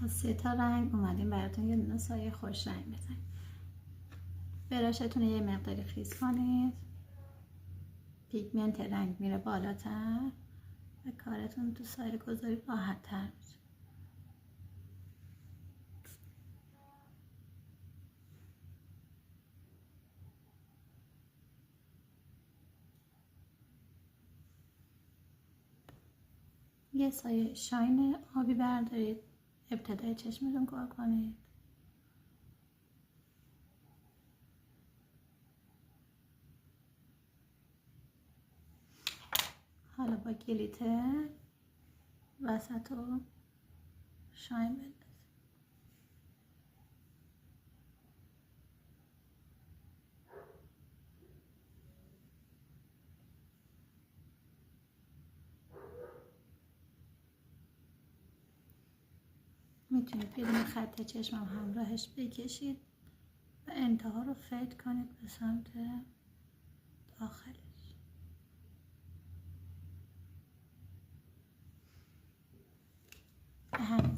با 3 تا رنگ اومدیم براتون یه دونه سایه خوش رنگ بزنیم. براشتون یه مقداری خیس کنید، پیگمنت رنگ میره بالاتر و کارتون تو سایه گذاری راحت تر میشه. یه سایه شاین آبی بردارید، ابتدای چشمتون کار کنید. حالا با گلیتر وسط رو شاین بندازید. میتونید بدون خط چشمم همراهش بکشید و انتها رو فید کنید به سمت داخلش. به همین